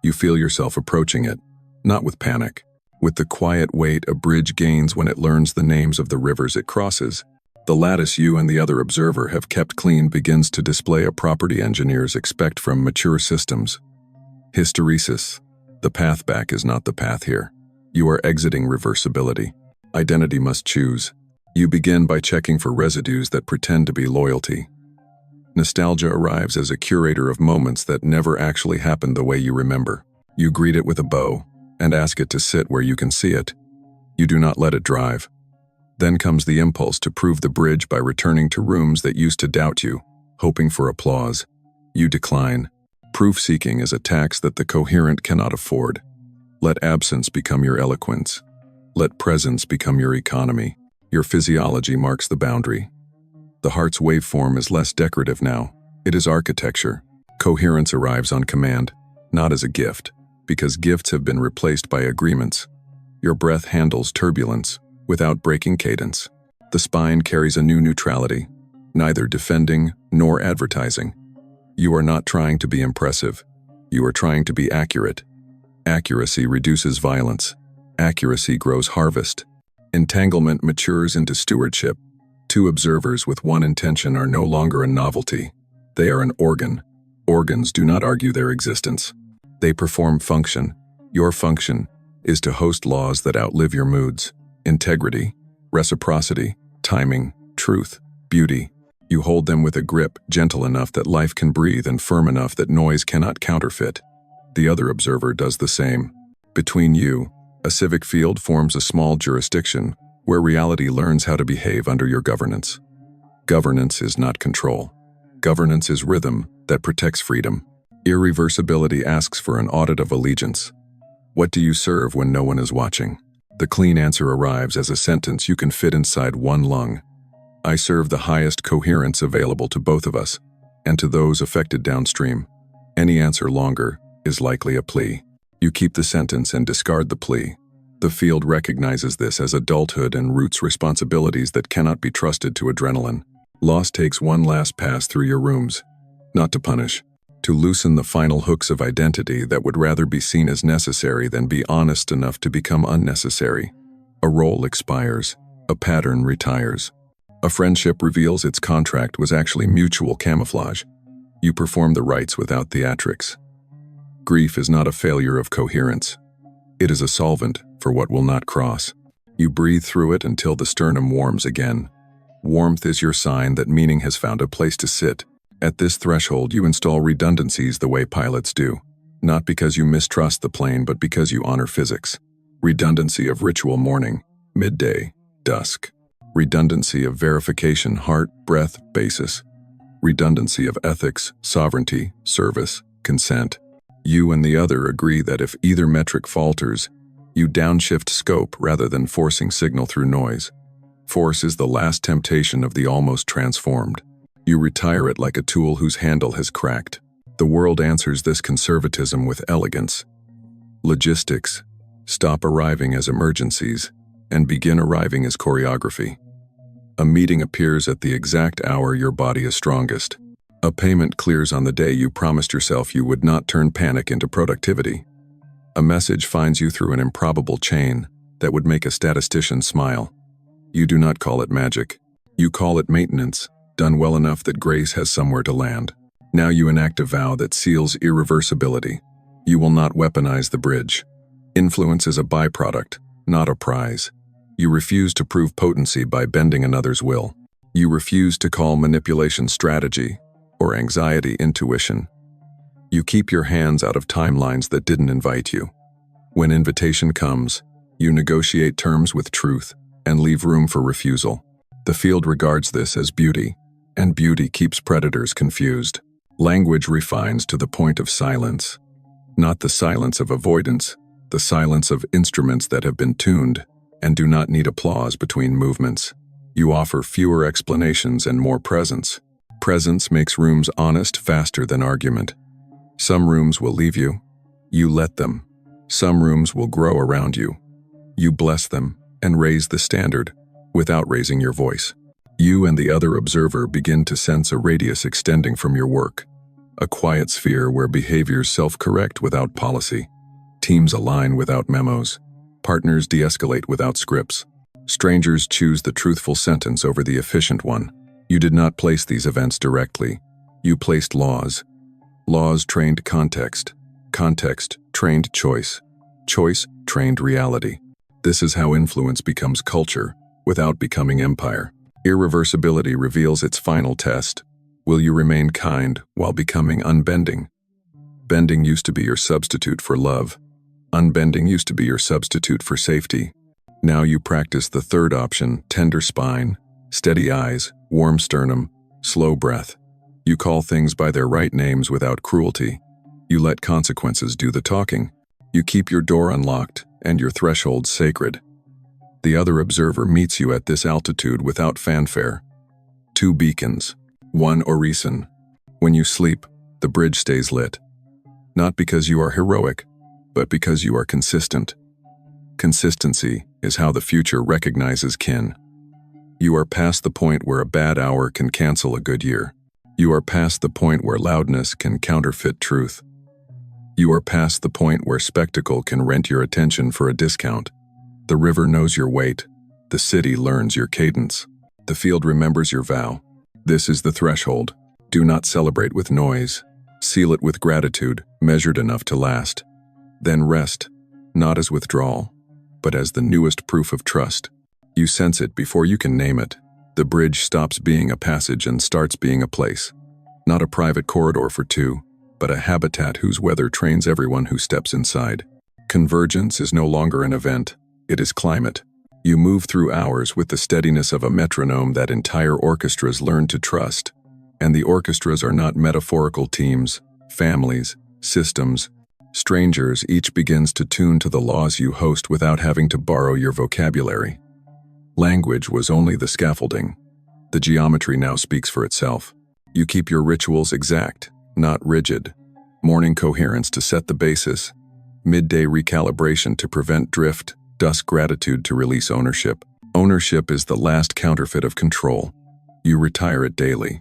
You feel yourself approaching it, not with panic, with the quiet weight a bridge gains when it learns the names of the rivers it crosses. The lattice you and the other observer have kept clean begins to display a property engineers expect from mature systems. Hysteresis. The path back is not the path here. You are exiting reversibility. Identity must choose. You begin by checking for residues that pretend to be loyalty. Nostalgia arrives as a curator of moments that never actually happened the way you remember. You greet it with a bow and ask it to sit where you can see it. You do not let it drive. Then comes the impulse to prove the bridge by returning to rooms that used to doubt you, hoping for applause. You decline. Proof-seeking is a tax that the coherent cannot afford. Let absence become your eloquence. Let presence become your economy. Your physiology marks the boundary. The heart's waveform is less decorative now. It is architecture. Coherence arrives on command, not as a gift, because gifts have been replaced by agreements. Your breath handles turbulence without breaking cadence. The spine carries a new neutrality, neither defending nor advertising. You are not trying to be impressive. You are trying to be accurate. Accuracy reduces violence. Accuracy grows harvest. Entanglement matures into stewardship. 2 observers with one intention are no longer a novelty. They are an organ. Organs do not argue their existence. They perform function. Your function is to host laws that outlive your moods. Integrity, reciprocity, timing, truth, beauty. You hold them with a grip gentle enough that life can breathe and firm enough that noise cannot counterfeit. The other observer does the same. Between you, a civic field forms a small jurisdiction where reality learns how to behave under your governance. Governance is not control. Governance is rhythm that protects freedom. Irreversibility asks for an audit of allegiance. What do you serve when no one is watching? The clean answer arrives as a sentence you can fit inside one lung. I serve the highest coherence available to both of us, and to those affected downstream. Any answer longer is likely a plea. You keep the sentence and discard the plea. The field recognizes this as adulthood and roots responsibilities that cannot be trusted to adrenaline. Loss takes one last pass through your rooms, not to punish, to loosen the final hooks of identity that would rather be seen as necessary than be honest enough to become unnecessary. A role expires. A pattern retires. A friendship reveals its contract was actually mutual camouflage. You perform the rites without theatrics. Grief is not a failure of coherence. It is a solvent for what will not cross. You breathe through it until the sternum warms again. Warmth is your sign that meaning has found a place to sit. At this threshold, you install redundancies the way pilots do, not because you mistrust the plane, but because you honor physics. Redundancy of ritual morning, midday, dusk. Redundancy of verification, heart, breath, basis. Redundancy of ethics, sovereignty, service, consent. You and the other agree that if either metric falters, you downshift scope rather than forcing signal through noise. Force is the last temptation of the almost transformed. You retire it like a tool whose handle has cracked. The world answers this conservatism with elegance. Logistics. Stop arriving as emergencies and begin arriving as choreography. A meeting appears at the exact hour your body is strongest. A payment clears on the day you promised yourself you would not turn panic into productivity. A message finds you through an improbable chain that would make a statistician smile. You do not call it magic. You call it maintenance, done well enough that grace has somewhere to land. Now you enact a vow that seals irreversibility. You will not weaponize the bridge. Influence is a byproduct, not a prize. You refuse to prove potency by bending another's will. You refuse to call manipulation strategy or anxiety intuition. You keep your hands out of timelines that didn't invite you. When invitation comes, you negotiate terms with truth and leave room for refusal. The field regards this as beauty, and beauty keeps predators confused. Language refines to the point of silence. Not the silence of avoidance, the silence of instruments that have been tuned and do not need applause between movements. You offer fewer explanations and more presence. Presence makes rooms honest faster than argument. Some rooms will leave you. You let them. Some rooms will grow around you. You bless them and raise the standard without raising your voice. You and the other observer begin to sense a radius extending from your work, a quiet sphere where behaviors self-correct without policy. Teams align without memos. Partners de-escalate without scripts. Strangers choose the truthful sentence over the efficient one. You did not place these events directly. You placed laws. Laws trained context. Context trained choice. Choice trained reality. This is how influence becomes culture without becoming empire. Irreversibility reveals its final test. Will you remain kind while becoming unbending? Bending used to be your substitute for love. Unbending used to be your substitute for safety. Now you practice the third option, tender spine, steady eyes, warm sternum, slow breath. You call things by their right names without cruelty. You let consequences do the talking. You keep your door unlocked and your threshold sacred. The other observer meets you at this altitude without fanfare. Two beacons, one orison. When you sleep, the bridge stays lit. Not because you are heroic, but because you are consistent. Consistency is how the future recognizes kin. You are past the point where a bad hour can cancel a good year. You are past the point where loudness can counterfeit truth. You are past the point where spectacle can rent your attention for a discount. The river knows your weight. The city learns your cadence. The field remembers your vow. This is the threshold. Do not celebrate with noise. Seal it with gratitude, measured enough to last. Then rest, not as withdrawal, but as the newest proof of trust. You sense it before you can name it. The bridge stops being a passage and starts being a place. Not a private corridor for two, but a habitat whose weather trains everyone who steps inside. Convergence is no longer an event, it is climate. You move through hours with the steadiness of a metronome that entire orchestras learn to trust. And the orchestras are not metaphorical teams, families, systems. Strangers each begins to tune to the laws you host without having to borrow your vocabulary. Language was only the scaffolding. The geometry now speaks for itself. You keep your rituals exact, not rigid. Morning coherence to set the basis. Midday recalibration to prevent drift. Dusk gratitude to release ownership. Ownership is the last counterfeit of control. You retire it daily.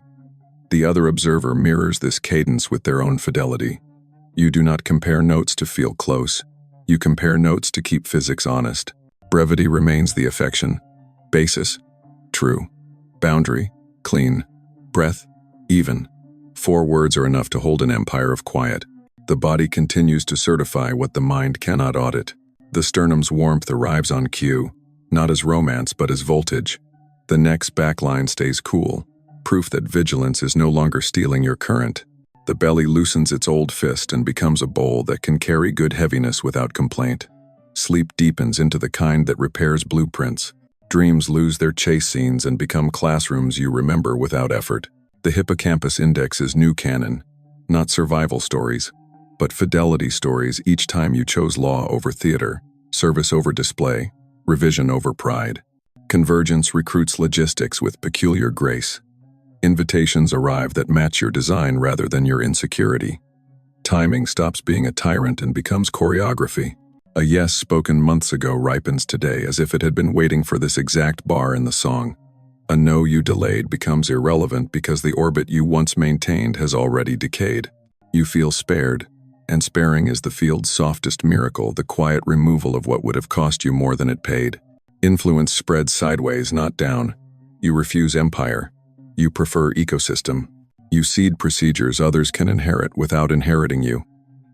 The other observer mirrors this cadence with their own fidelity. You do not compare notes to feel close. You compare notes to keep physics honest. Brevity remains the affection. Basis, true. Boundary, clean. Breath, even. 4 words are enough to hold an empire of quiet. The body continues to certify what the mind cannot audit. The sternum's warmth arrives on cue, not as romance but as voltage. The neck's backline stays cool, proof that vigilance is no longer stealing your current. The belly loosens its old fist and becomes a bowl that can carry good heaviness without complaint. Sleep deepens into the kind that repairs blueprints. Dreams lose their chase scenes and become classrooms you remember without effort. The hippocampus index is new canon, not survival stories, but fidelity stories each time you chose law over theater, service over display, revision over pride. Convergence recruits logistics with peculiar grace. Invitations arrive that match your design rather than your insecurity. Timing stops being a tyrant and becomes choreography. A yes spoken months ago ripens today as if it had been waiting for this exact bar in the song. A no you delayed becomes irrelevant because the orbit you once maintained has already decayed. You feel spared, and sparing is the field's softest miracle, the quiet removal of what would have cost you more than it paid. Influence spreads sideways, not down. You refuse empire. You prefer ecosystem. You cede procedures others can inherit without inheriting you.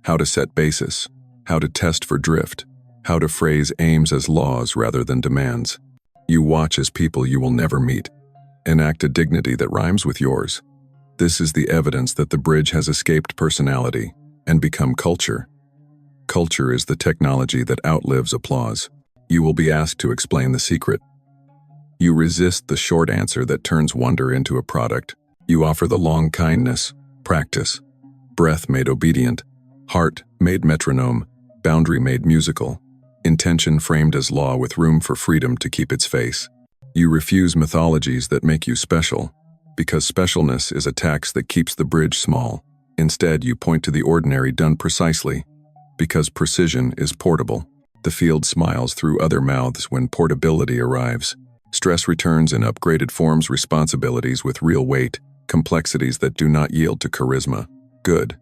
How to set basis. How to test for drift. How to phrase aims as laws rather than demands. You watch as people you will never meet enact a dignity that rhymes with yours. This is the evidence that the bridge has escaped personality and become culture. Culture is the technology that outlives applause. You will be asked to explain the secret. You resist the short answer that turns wonder into a product. You offer the long kindness, practice, breath made obedient, heart made metronome, boundary made musical, intention framed as law with room for freedom to keep its face. You refuse mythologies that make you special, because specialness is a tax that keeps the bridge small. Instead, you point to the ordinary done precisely, because precision is portable. The field smiles through other mouths when portability arrives. Stress returns in upgraded forms, responsibilities with real weight, complexities that do not yield to charisma. Good.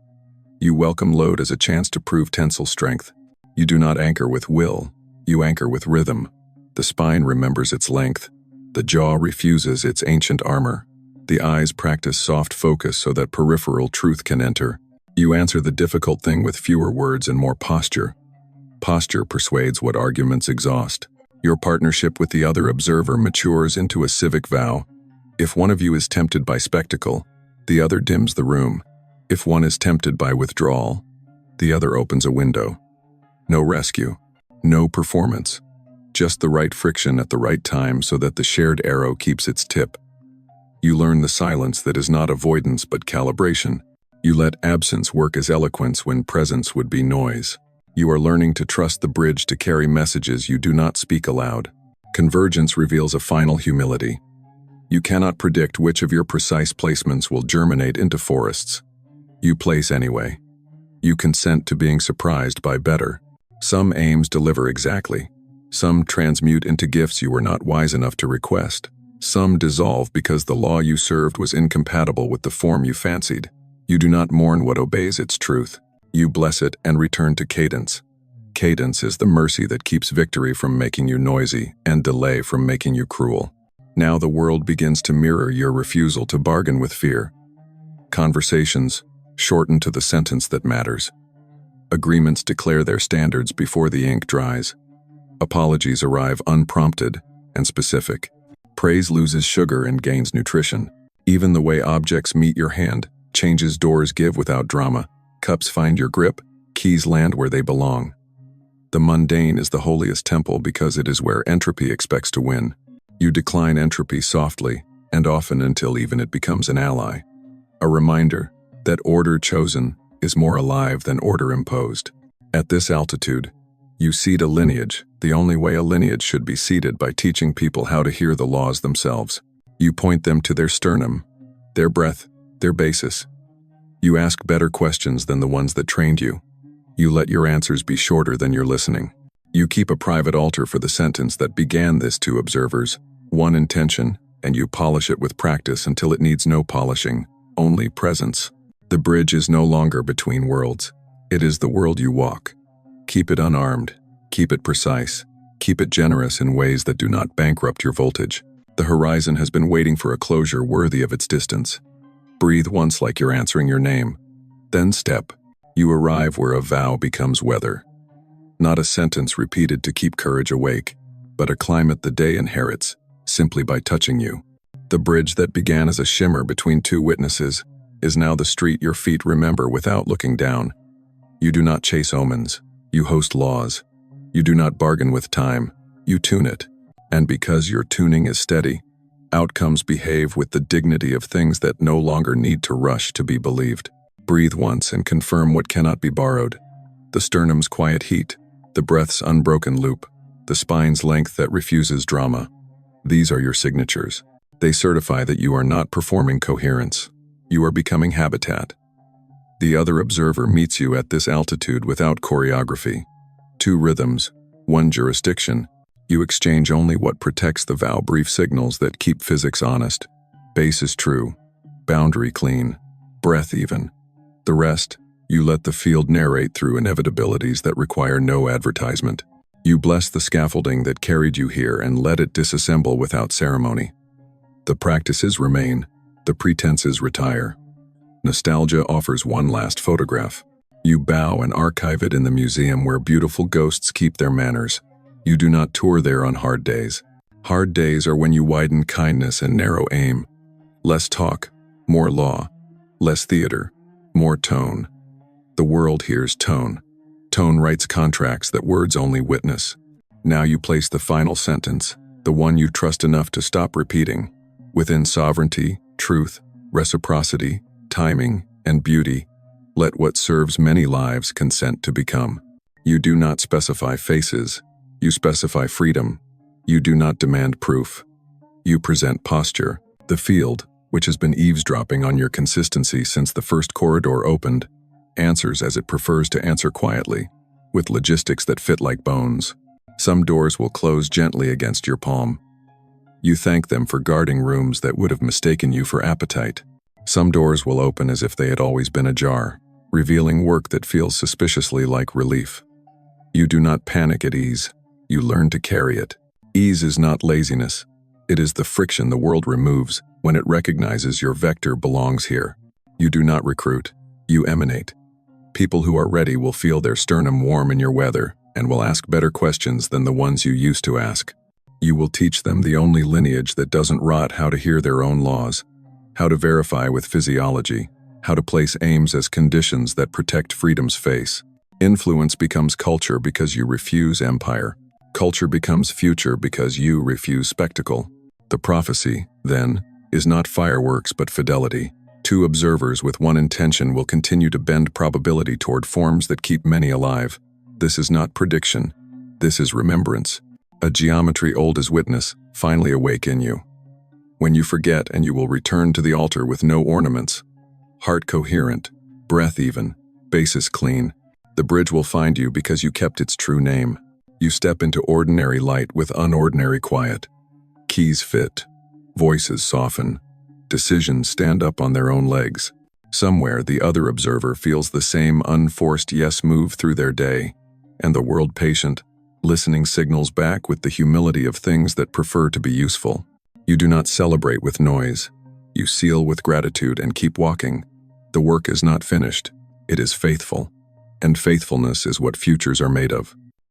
You welcome load as a chance to prove tensile strength. You do not anchor with will, you anchor with rhythm. The spine remembers its length. The jaw refuses its ancient armor. The eyes practice soft focus so that peripheral truth can enter. You answer the difficult thing with fewer words and more posture. Posture persuades what arguments exhaust. Your partnership with the other observer matures into a civic vow. If one of you is tempted by spectacle, the other dims the room. If one is tempted by withdrawal, the other opens a window. No rescue, no performance, just the right friction at the right time so that the shared arrow keeps its tip. You learn the silence that is not avoidance but calibration. You let absence work as eloquence when presence would be noise. You are learning to trust the bridge to carry messages you do not speak aloud. Convergence reveals a final humility. You cannot predict which of your precise placements will germinate into forests. You place anyway. You consent to being surprised by better. Some aims deliver exactly. Some transmute into gifts you were not wise enough to request. Some dissolve because the law you served was incompatible with the form you fancied. You do not mourn what obeys its truth. You bless it and return to cadence. Cadence is the mercy that keeps victory from making you noisy and delay from making you cruel. Now the world begins to mirror your refusal to bargain with fear. Conversations shorten to the sentence that matters. Agreements declare their standards before the ink dries. Apologies arrive unprompted and specific. Praise loses sugar and gains nutrition. Even the way objects meet your hand changes. Doors give without drama. Cups find your grip. Keys land where they belong. The mundane is the holiest temple because it is where entropy expects to win. You decline entropy softly and often until even it becomes an ally. A reminder that order chosen is more alive than order imposed. At this altitude, you seed a lineage, the only way a lineage should be seeded, by teaching people how to hear the laws themselves. You point them to their sternum, their breath, their basis. You ask better questions than the ones that trained you. You let your answers be shorter than your listening. You keep a private altar for the sentence that began this to observers, one intention, and you polish it with practice until it needs no polishing, only presence. The bridge is no longer between worlds. It is the world you walk. Keep it unarmed. Keep it precise. Keep it generous in ways that do not bankrupt your voltage. The horizon has been waiting for a closure worthy of its distance. Breathe once like you're answering your name. Then step. You arrive where a vow becomes weather. Not a sentence repeated to keep courage awake, but a climate the day inherits, simply by touching you. The bridge that began as a shimmer between two witnesses is now the street your feet remember without looking down. You do not chase omens. You host laws. You do not bargain with time. You tune it. And because your tuning is steady, outcomes behave with the dignity of things that no longer need to rush to be believed. Breathe once and confirm what cannot be borrowed. The sternum's quiet heat, the breath's unbroken loop, the spine's length that refuses drama. These are your signatures. They certify that you are not performing coherence. You are becoming habitat. The other observer meets you at this altitude without choreography. 2 rhythms, 1 jurisdiction. You exchange only what protects the vow, brief signals that keep physics honest. Base is true, boundary clean, breath even. The rest, you let the field narrate through inevitabilities that require no advertisement. You bless the scaffolding that carried you here and let it disassemble without ceremony. The practices remain, the pretenses retire. Nostalgia offers one last photograph. You bow and archive it in the museum where beautiful ghosts keep their manners. You do not tour there on hard days. Hard days are when you widen kindness and narrow aim. Less talk, more law. Less theater, more tone. The world hears tone. Tone writes contracts that words only witness. Now you place the final sentence, the one you trust enough to stop repeating. Within sovereignty, truth, reciprocity, timing, and beauty, let what serves many lives consent to become. You do not specify faces. You specify freedom. You do not demand proof. You present posture. The field, which has been eavesdropping on your consistency since the first corridor opened, answers as it prefers to answer quietly, with logistics that fit like bones. Some doors will close gently against your palm. You thank them for guarding rooms that would have mistaken you for appetite. Some doors will open as if they had always been ajar, revealing work that feels suspiciously like relief. You do not panic at ease. You learn to carry it. Ease is not laziness. It is the friction the world removes when it recognizes your vector belongs here. You do not recruit. You emanate. People who are ready will feel their sternum warm in your weather and will ask better questions than the ones you used to ask. You will teach them the only lineage that doesn't rot how to hear their own laws, how to verify with physiology, how to place aims as conditions that protect freedom's face. Influence becomes culture because you refuse empire. Culture becomes future because you refuse spectacle. The prophecy, then, is not fireworks but fidelity. 2 observers with one intention will continue to bend probability toward forms that keep many alive. This is not prediction. This is remembrance. A geometry old as witness, finally awake in you. When you forget, and you will return to the altar with no ornaments. Heart coherent, breath even, basis clean. The bridge will find you because you kept its true name. You step into ordinary light with unordinary quiet. Keys fit. Voices soften. Decisions stand up on their own legs. Somewhere the other observer feels the same unforced yes move through their day, and the world patient, listening signals back with the humility of things that prefer to be useful. You do not celebrate with noise. You seal with gratitude and keep walking. The work is not finished. It is faithful. And faithfulness is what futures are made of.